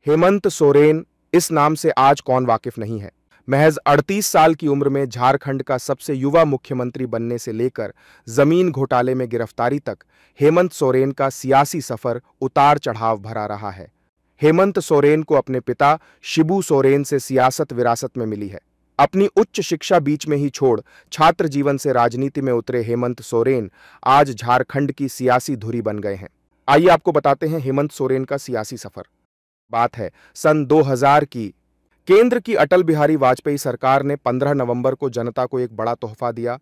हेमंत सोरेन, इस नाम से आज कौन वाकिफ नहीं है। महज 38 साल की उम्र में झारखंड का सबसे युवा मुख्यमंत्री बनने से लेकर जमीन घोटाले में गिरफ्तारी तक हेमंत सोरेन का सियासी सफर उतार चढ़ाव भरा रहा है। हेमंत सोरेन को अपने पिता शिबू सोरेन से सियासत विरासत में मिली है। अपनी उच्च शिक्षा बीच में ही छोड़ छात्र जीवन से राजनीति में उतरे हेमंत सोरेन आज झारखंड की सियासी धुरी बन गए हैं। आइए आपको बताते हैं हेमंत सोरेन का सियासी सफर। बात है सन 2000 की। केंद्र की अटल बिहारी वाजपेयी सरकार ने 15 नवंबर को जनता को एक बड़ा तोहफा दिया।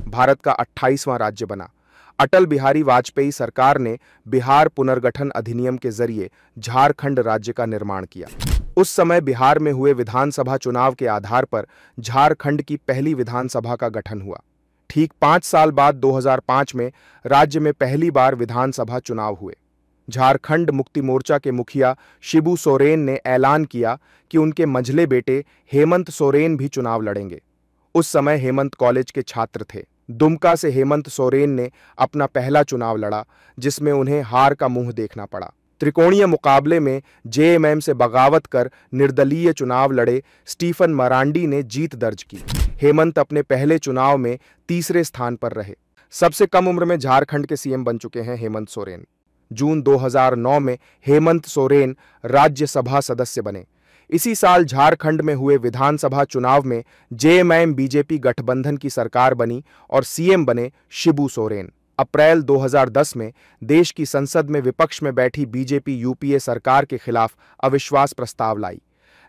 भारत का 28वां राज्य बना। अटल बिहारी वाजपेयी सरकार ने बिहार पुनर्गठन अधिनियम के जरिए झारखंड राज्य का निर्माण किया। उस समय बिहार में हुए विधानसभा चुनाव के आधार पर झारखंड की पहली विधानसभा का गठन हुआ। ठीक 5 साल बाद 2005 में राज्य में पहली बार विधानसभा चुनाव हुए। झारखंड मुक्ति मोर्चा के मुखिया शिबू सोरेन ने ऐलान किया कि उनके मंझले बेटे हेमंत सोरेन भी चुनाव लड़ेंगे। उस समय हेमंत कॉलेज के छात्र थे। दुमका से हेमंत सोरेन ने अपना पहला चुनाव लड़ा, जिसमें उन्हें हार का मुंह देखना पड़ा। त्रिकोणीय मुकाबले में जेएमएम से बगावत कर निर्दलीय चुनाव लड़े स्टीफन मरांडी ने जीत दर्ज की। हेमंत अपने पहले चुनाव में तीसरे स्थान पर रहे। सबसे कम उम्र में झारखंड के सीएम बन चुके हैं हेमंत सोरेन। जून 2009 में हेमंत सोरेन राज्यसभा सदस्य बने। इसी साल झारखंड में हुए विधानसभा चुनाव में जेएमएम बीजेपी गठबंधन की सरकार बनी और सीएम बने शिबू सोरेन। अप्रैल 2010 में देश की संसद में विपक्ष में बैठी बीजेपी यूपीए सरकार के खिलाफ अविश्वास प्रस्ताव लाई,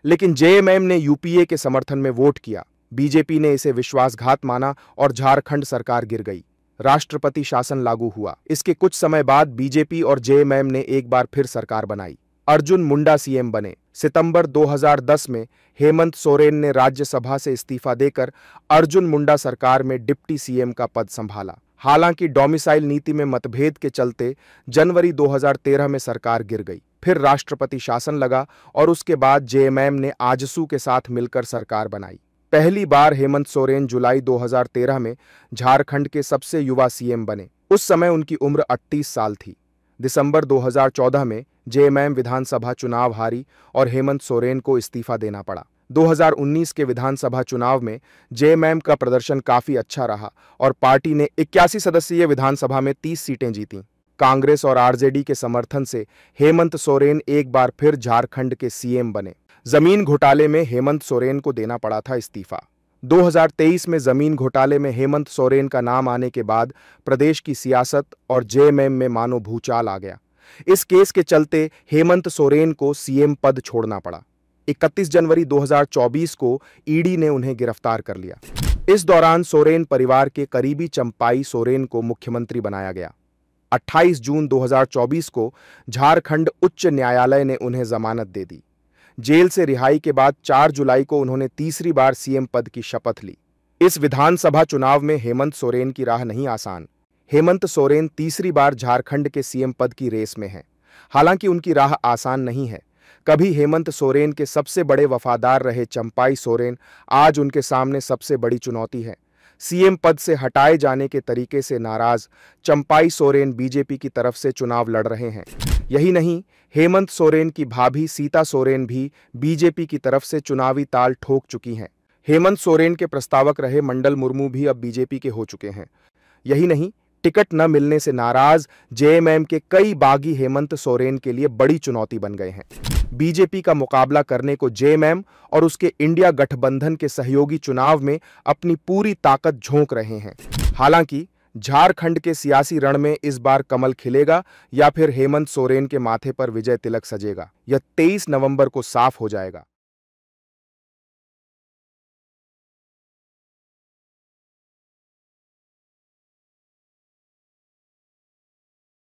लेकिन जेएमएम ने यूपीए के समर्थन में वोट किया। बीजेपी ने इसे विश्वासघात माना और झारखंड सरकार गिर गई। राष्ट्रपति शासन लागू हुआ। इसके कुछ समय बाद बीजेपी और जेएमएम ने एक बार फिर सरकार बनाई। अर्जुन मुंडा सीएम बने। सितंबर 2010 में हेमंत सोरेन ने राज्यसभा से इस्तीफा देकर अर्जुन मुंडा सरकार में डिप्टी सीएम का पद संभाला। हालांकि डोमिसाइल नीति में मतभेद के चलते जनवरी 2013 में सरकार गिर गई। फिर राष्ट्रपति शासन लगा और उसके बाद जेएमएम ने आजसू के साथ मिलकर सरकार बनाई। पहली बार हेमंत सोरेन जुलाई 2013 में झारखंड के सबसे युवा सीएम बने। उस समय उनकी उम्र 38 साल थी। दिसंबर 2014 में जेएमएम विधानसभा चुनाव हारी और हेमंत सोरेन को इस्तीफा देना पड़ा। 2019 के विधानसभा चुनाव में जेएमएम का प्रदर्शन काफी अच्छा रहा और पार्टी ने 81 सदस्यीय विधानसभा में 30 सीटें जीतीं। कांग्रेस और आरजेडी के समर्थन से हेमंत सोरेन एक बार फिर झारखंड के सीएम बने। जमीन घोटाले में हेमंत सोरेन को देना पड़ा था इस्तीफा। 2023 में जमीन घोटाले में हेमंत सोरेन का नाम आने के बाद प्रदेश की सियासत और जेएमएम में मानो भूचाल आ गया। इस केस के चलते हेमंत सोरेन को सीएम पद छोड़ना पड़ा। 31 जनवरी 2024 को ईडी ने उन्हें गिरफ्तार कर लिया। इस दौरान सोरेन परिवार के करीबी चंपाई सोरेन को मुख्यमंत्री बनाया गया। 28 जून 2024 को झारखंड उच्च न्यायालय ने उन्हें जमानत दे दी। जेल से रिहाई के बाद 4 जुलाई को उन्होंने तीसरी बार सीएम पद की शपथ ली। इस विधानसभा चुनाव में हेमंत सोरेन की राह नहीं आसान। हेमंत सोरेन तीसरी बार झारखंड के सीएम पद की रेस में हैं। हालांकि उनकी राह आसान नहीं है। कभी हेमंत सोरेन के सबसे बड़े वफादार रहे चंपाई सोरेन आज उनके सामने सबसे बड़ी चुनौती है। सीएम पद से हटाए जाने के तरीके से नाराज चंपाई सोरेन बीजेपी की तरफ से चुनाव लड़ रहे हैं। यही नहीं, हेमंत सोरेन की भाभी सीता सोरेन भी बीजेपी की तरफ से चुनावी ताल ठोक चुकी हैं। हेमंत सोरेन के प्रस्तावक रहे मंडल मुर्मू भी अब बीजेपी के हो चुके हैं। यही नहीं, टिकट न मिलने से नाराज जेएमएम के कई बागी हेमंत सोरेन के लिए बड़ी चुनौती बन गए हैं। बीजेपी का मुकाबला करने को जेएमएम और उसके इंडिया गठबंधन के सहयोगी चुनाव में अपनी पूरी ताकत झोंक रहे हैं। हालांकि झारखंड के सियासी रण में इस बार कमल खिलेगा या फिर हेमंत सोरेन के माथे पर विजय तिलक सजेगा, यह 23 नवंबर को साफ हो जाएगा।